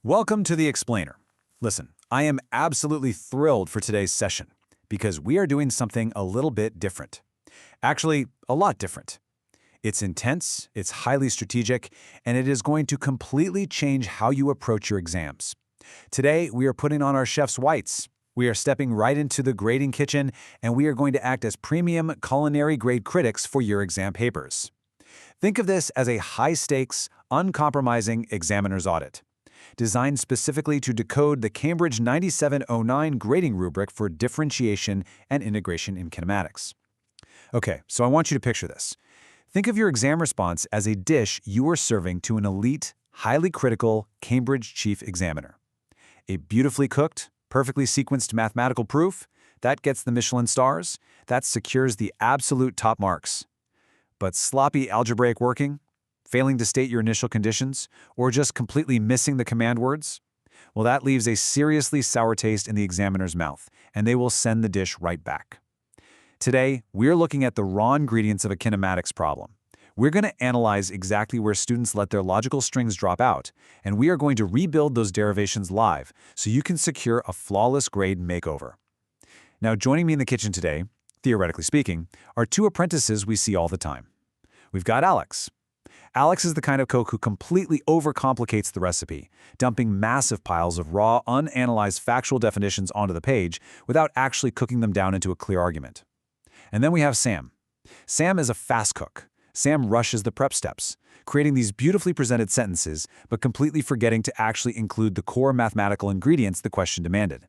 Welcome to The Explainer. Listen, I am absolutely thrilled for today's session because we are doing something a little bit different. Actually, a lot different. It's intense, it's highly strategic, and it is going to completely change how you approach your exams. Today, we are putting on our chef's whites. We are stepping right into the grading kitchen, and we are going to act as premium culinary grade critics for your exam papers. Think of this as a high-stakes, uncompromising examiner's audit, designed specifically to decode the Cambridge 9709 grading rubric for differentiation and integration in kinematics. Okay, so I want you to picture this. Think of your exam response as a dish you are serving to an elite, highly critical Cambridge chief examiner. A beautifully cooked, perfectly sequenced mathematical proof, that gets the Michelin stars, that secures the absolute top marks. But sloppy algebraic working, failing to state your initial conditions, or just completely missing the command words? Well, that leaves a seriously sour taste in the examiner's mouth, and they will send the dish right back. Today, we're looking at the raw ingredients of a kinematics problem. We're going to analyze exactly where students let their logical strings drop out, and we are going to rebuild those derivations live so you can secure a flawless grade makeover. Now, joining me in the kitchen today, theoretically speaking, are two apprentices we see all the time. We've got Alex. Alex is the kind of cook who completely overcomplicates the recipe, dumping massive piles of raw, unanalyzed factual definitions onto the page without actually cooking them down into a clear argument. And then we have Sam. Sam is a fast cook. Sam rushes the prep steps, creating these beautifully presented sentences, but completely forgetting to actually include the core mathematical ingredients the question demanded.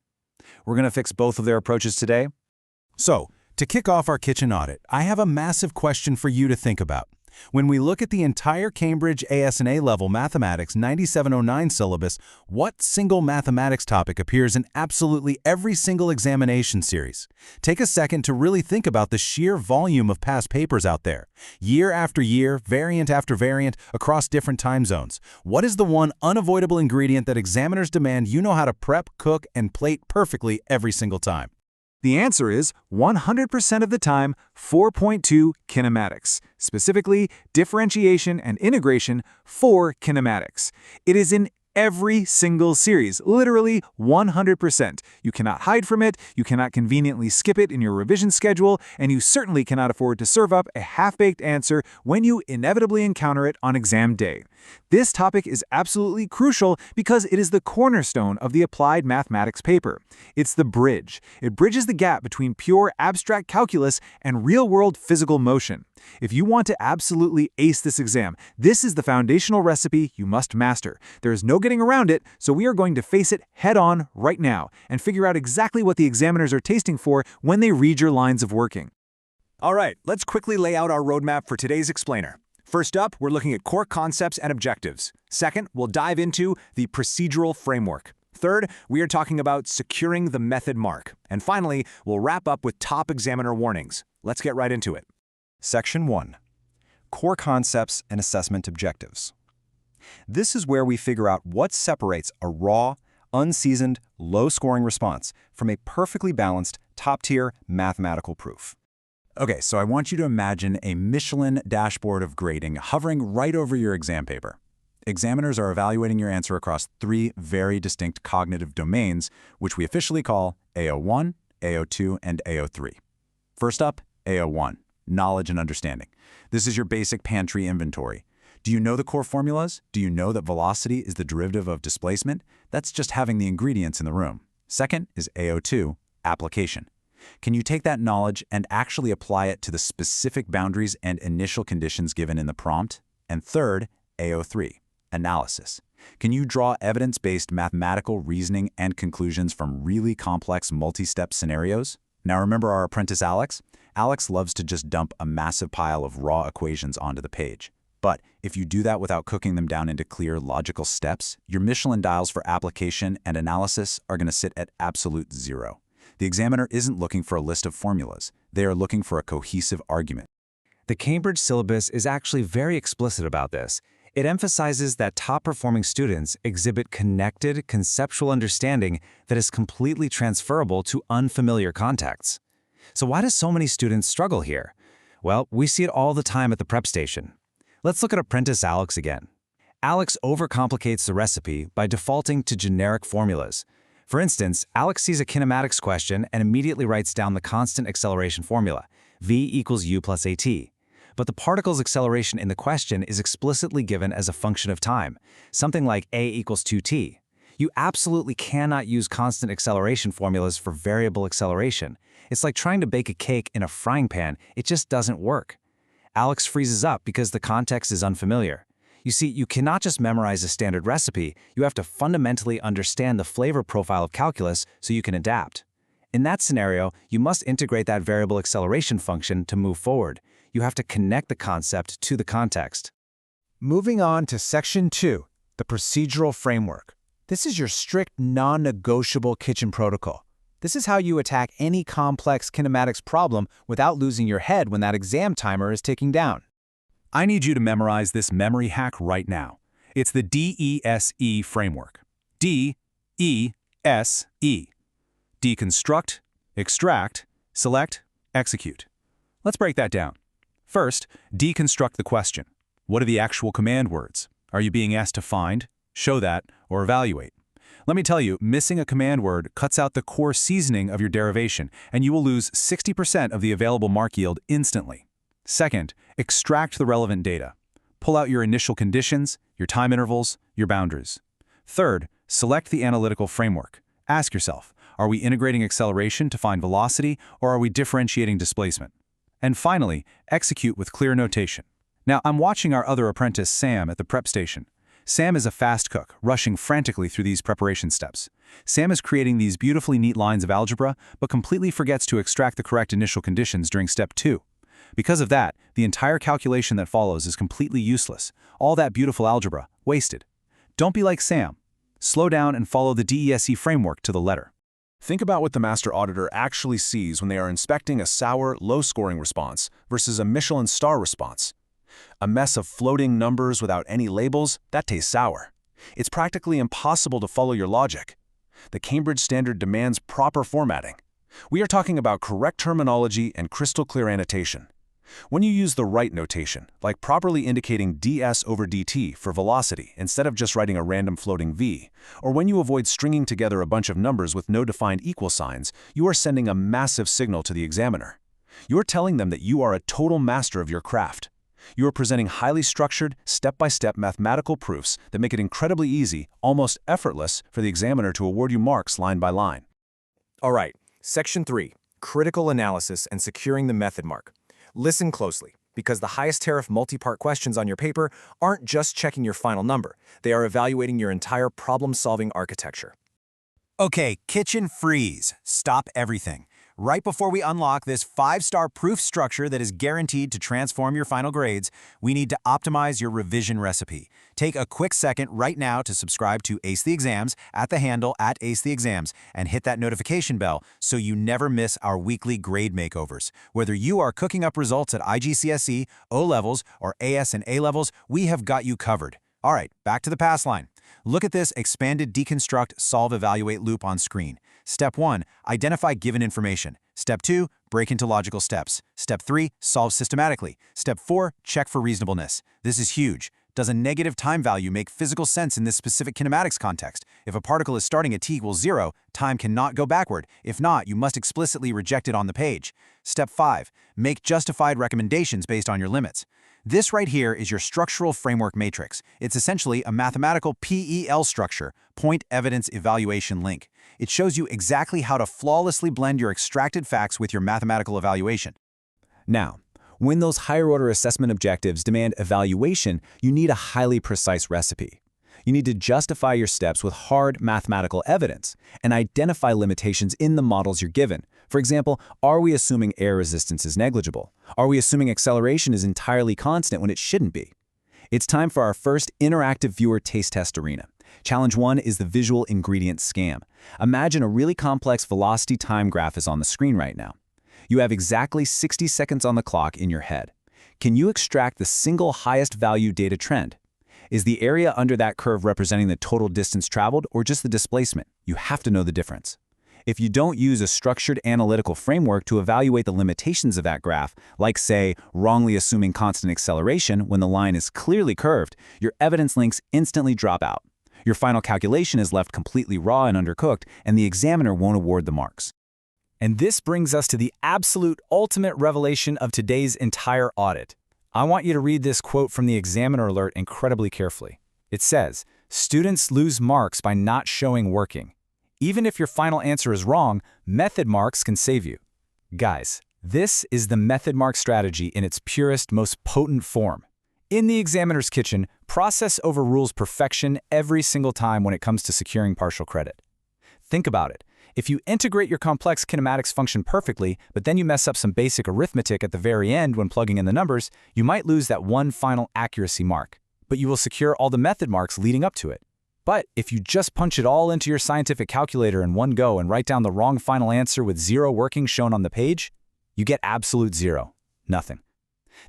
We're going to fix both of their approaches today. So, to kick off our kitchen audit, I have a massive question for you to think about. When we look at the entire Cambridge AS&A level Mathematics 9709 syllabus, what single mathematics topic appears in absolutely every single examination series? Take a second to really think about the sheer volume of past papers out there. Year after year, variant after variant, across different time zones. What is the one unavoidable ingredient that examiners demand you know how to prep, cook, and plate perfectly every single time? The answer is 100% of the time 4.2 kinematics, specifically differentiation and integration for kinematics. It is in every single series, literally 100%. You cannot hide from it, you cannot conveniently skip it in your revision schedule, and you certainly cannot afford to serve up a half-baked answer when you inevitably encounter it on exam day. This topic is absolutely crucial because it is the cornerstone of the applied mathematics paper. It's the bridge. It bridges the gap between pure abstract calculus and real-world physical motion. If you want to absolutely ace this exam, this is the foundational recipe you must master. There is no getting around it, so we are going to face it head-on right now and figure out exactly what the examiners are tasting for when they read your lines of working. All right, let's quickly lay out our roadmap for today's explainer. First up, we're looking at core concepts and objectives. Second, we'll dive into the procedural framework. Third, we are talking about securing the method mark. And finally, we'll wrap up with top examiner warnings. Let's get right into it. Section 1. Core Concepts and Assessment Objectives. This is where we figure out what separates a raw, unseasoned, low-scoring response from a perfectly balanced, top-tier mathematical proof. Okay, so I want you to imagine a Michelin dashboard of grading hovering right over your exam paper. Examiners are evaluating your answer across three very distinct cognitive domains, which we officially call AO1, AO2, and AO3. First up, AO1. Knowledge and understanding. This is your basic pantry inventory. Do you know the core formulas? Do you know that velocity is the derivative of displacement? That's just having the ingredients in the room. Second is AO2, application. Can you take that knowledge and actually apply it to the specific boundaries and initial conditions given in the prompt? And third, AO3, analysis. Can you draw evidence-based mathematical reasoning and conclusions from really complex multi-step scenarios? Now remember our apprentice Alex? Alex loves to just dump a massive pile of raw equations onto the page. But if you do that without cooking them down into clear, logical steps, your Michelin dials for application and analysis are going to sit at absolute zero. The examiner isn't looking for a list of formulas. They are looking for a cohesive argument. The Cambridge syllabus is actually very explicit about this. It emphasizes that top-performing students exhibit connected, conceptual understanding that is completely transferable to unfamiliar contexts. So why do so many students struggle here? Well, we see it all the time at the prep station. Let's look at apprentice Alex again. Alex overcomplicates the recipe by defaulting to generic formulas. For instance, Alex sees a kinematics question and immediately writes down the constant acceleration formula, v equals u plus at. But the particle's acceleration in the question is explicitly given as a function of time, something like a equals 2t. You absolutely cannot use constant acceleration formulas for variable acceleration. It's like trying to bake a cake in a frying pan. It just doesn't work. Alex freezes up because the context is unfamiliar. You see, you cannot just memorize a standard recipe, you have to fundamentally understand the flavor profile of calculus so you can adapt. In that scenario, you must integrate that variable acceleration function to move forward. You have to connect the concept to the context. Moving on to Section 2, the procedural framework. This is your strict, non-negotiable kitchen protocol. This is how you attack any complex kinematics problem without losing your head when that exam timer is ticking down. I need you to memorize this memory hack right now. It's the DESE framework. D-E-S-E. Deconstruct, extract, select, execute. Let's break that down. First, deconstruct the question. What are the actual command words? Are you being asked to find, show that, or evaluate? Let me tell you, missing a command word cuts out the core seasoning of your derivation, and you will lose 60% of the available mark yield instantly. Second, extract the relevant data. Pull out your initial conditions, your time intervals, your boundaries. Third, select the analytical framework. Ask yourself, are we integrating acceleration to find velocity, or are we differentiating displacement? And finally, execute with clear notation. Now, I'm watching our other apprentice, Sam, at the prep station. Sam is a fast cook, rushing frantically through these preparation steps. Sam is creating these beautifully neat lines of algebra, but completely forgets to extract the correct initial conditions during step 2. Because of that, the entire calculation that follows is completely useless. All that beautiful algebra, wasted. Don't be like Sam. Slow down and follow the DESE framework to the letter. Think about what the master auditor actually sees when they are inspecting a sour, low-scoring response versus a Michelin star response. A mess of floating numbers without any labels, that tastes sour. It's practically impossible to follow your logic. The Cambridge Standard demands proper formatting. We are talking about correct terminology and crystal clear annotation. When you use the right notation, like properly indicating ds over dt for velocity instead of just writing a random floating v, or when you avoid stringing together a bunch of numbers with no defined equal signs, you are sending a massive signal to the examiner. You're telling them that you are a total master of your craft. You are presenting highly structured, step-by-step mathematical proofs that make it incredibly easy, almost effortless, for the examiner to award you marks line by line. All right, Section 3, Critical Analysis and Securing the Method Mark. Listen closely, because the highest tariff multi-part questions on your paper aren't just checking your final number. They are evaluating your entire problem-solving architecture. Okay, kitchen freeze. Stop everything. Right before we unlock this 5-star proof structure that is guaranteed to transform your final grades, we need to optimize your revision recipe. Take a quick second right now to subscribe to Ace the Exams at the handle @AceTheExams and hit that notification bell so you never miss our weekly grade makeovers. Whether you are cooking up results at IGCSE, O-levels, or AS and A-levels, we have got you covered. All right, back to the pass line. Look at this expanded deconstruct, solve, evaluate loop on screen. Step 1, identify given information. Step 2, break into logical steps. Step 3, solve systematically. Step 4, check for reasonableness. This is huge. Does a negative time value make physical sense in this specific kinematics context? If a particle is starting at t equals 0, time cannot go backward. If not, you must explicitly reject it on the page. Step 5, make justified recommendations based on your limits. This right here is your structural framework matrix. It's essentially a mathematical PEL structure, point evidence evaluation link. It shows you exactly how to flawlessly blend your extracted facts with your mathematical evaluation. Now, when those higher-order assessment objectives demand evaluation, you need a highly precise recipe. You need to justify your steps with hard mathematical evidence and identify limitations in the models you're given. For example, are we assuming air resistance is negligible? Are we assuming acceleration is entirely constant when it shouldn't be? It's time for our first interactive viewer taste test arena. Challenge 1 is the visual ingredient scam. Imagine a really complex velocity time graph is on the screen right now. You have exactly 60 seconds on the clock in your head. Can you extract the single highest value data trend? Is the area under that curve representing the total distance traveled or just the displacement? You have to know the difference. If you don't use a structured analytical framework to evaluate the limitations of that graph, like, say, wrongly assuming constant acceleration when the line is clearly curved, your evidence links instantly drop out. Your final calculation is left completely raw and undercooked, and the examiner won't award the marks. And this brings us to the absolute ultimate revelation of today's entire audit. I want you to read this quote from the examiner alert incredibly carefully. It says, "Students lose marks by not showing working. Even if your final answer is wrong, method marks can save you." Guys, this is the method mark strategy in its purest, most potent form. In the examiner's kitchen, process overrules perfection every single time when it comes to securing partial credit. Think about it. If you integrate your complex kinematics function perfectly, but then you mess up some basic arithmetic at the very end when plugging in the numbers, you might lose that one final accuracy mark. But you will secure all the method marks leading up to it. But if you just punch it all into your scientific calculator in one go and write down the wrong final answer with zero working shown on the page, you get absolute zero. Nothing.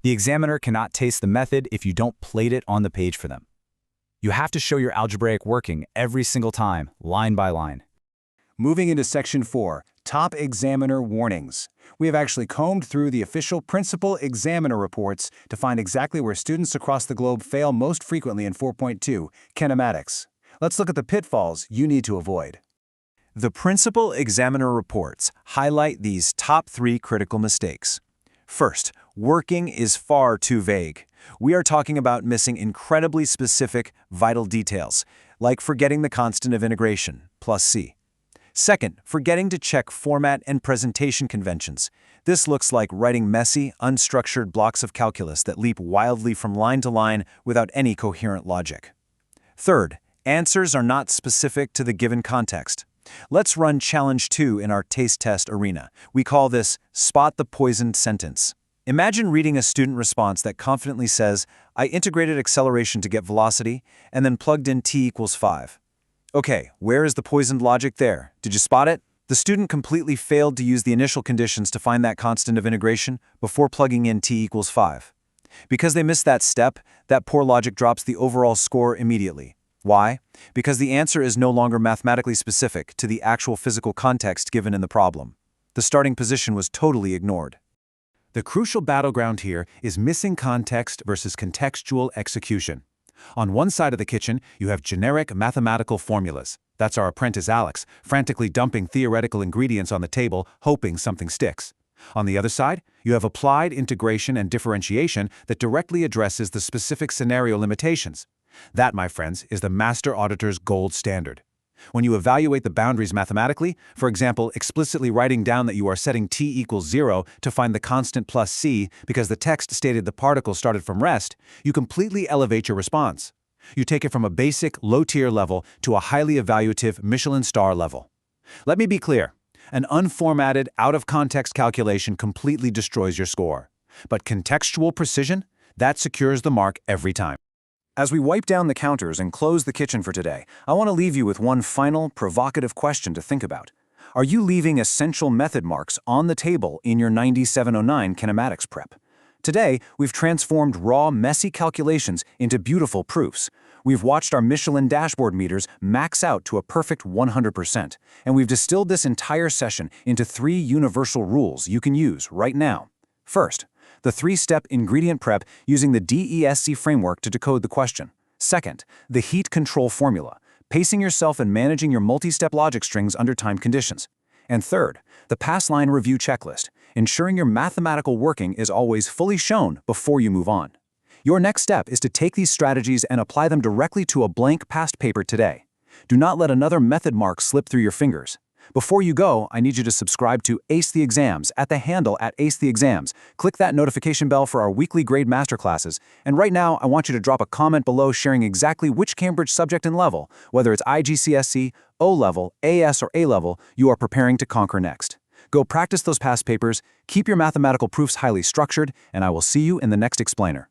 The examiner cannot taste the method if you don't plate it on the page for them. You have to show your algebraic working every single time, line by line. Moving into Section 4, Top Examiner Warnings. We have actually combed through the official principal examiner reports to find exactly where students across the globe fail most frequently in 4.2, kinematics. Let's look at the pitfalls you need to avoid. The principal examiner reports highlight these top 3 critical mistakes. First, working is far too vague. We are talking about missing incredibly specific, vital details, like forgetting the constant of integration, plus c. Second, forgetting to check format and presentation conventions. This looks like writing messy, unstructured blocks of calculus that leap wildly from line to line without any coherent logic. Third, answers are not specific to the given context. Let's run Challenge 2 in our taste test arena. We call this Spot the Poisoned Sentence. Imagine reading a student response that confidently says, "I integrated acceleration to get velocity, and then plugged in t equals 5. Okay, where is the poisoned logic there? Did you spot it? The student completely failed to use the initial conditions to find that constant of integration before plugging in t equals 5. Because they missed that step, that poor logic drops the overall score immediately. Why? Because the answer is no longer mathematically specific to the actual physical context given in the problem. The starting position was totally ignored. The crucial battleground here is missing context versus contextual execution. On one side of the kitchen, you have generic mathematical formulas. That's our apprentice Alex, frantically dumping theoretical ingredients on the table, hoping something sticks. On the other side, you have applied integration and differentiation that directly addresses the specific scenario limitations. That, my friends, is the master auditor's gold standard. When you evaluate the boundaries mathematically, for example, explicitly writing down that you are setting t equals 0 to find the constant plus c because the text stated the particle started from rest, you completely elevate your response. You take it from a basic, low-tier level to a highly evaluative Michelin star level. Let me be clear. An unformatted, out-of-context calculation completely destroys your score. But contextual precision, that secures the mark every time. As we wipe down the counters and close the kitchen for today, I want to leave you with one final, provocative question to think about. Are you leaving essential method marks on the table in your 9709 kinematics prep? Today, we've transformed raw, messy calculations into beautiful proofs. We've watched our Michelin dashboard meters max out to a perfect 100%, and we've distilled this entire session into 3 universal rules you can use right now. First, the 3-step ingredient prep using the DESC framework to decode the question. Second, the heat control formula, pacing yourself and managing your multi-step logic strings under time conditions. And third, the pass-line review checklist, ensuring your mathematical working is always fully shown before you move on. Your next step is to take these strategies and apply them directly to a blank past paper today. Do not let another method mark slip through your fingers. Before you go, I need you to subscribe to Ace the Exams at the handle @AceTheExams. Click that notification bell for our weekly grade masterclasses. And right now, I want you to drop a comment below sharing exactly which Cambridge subject and level, whether it's IGCSE, O-level, AS, or A-level, you are preparing to conquer next. Go practice those past papers, keep your mathematical proofs highly structured, and I will see you in the next explainer.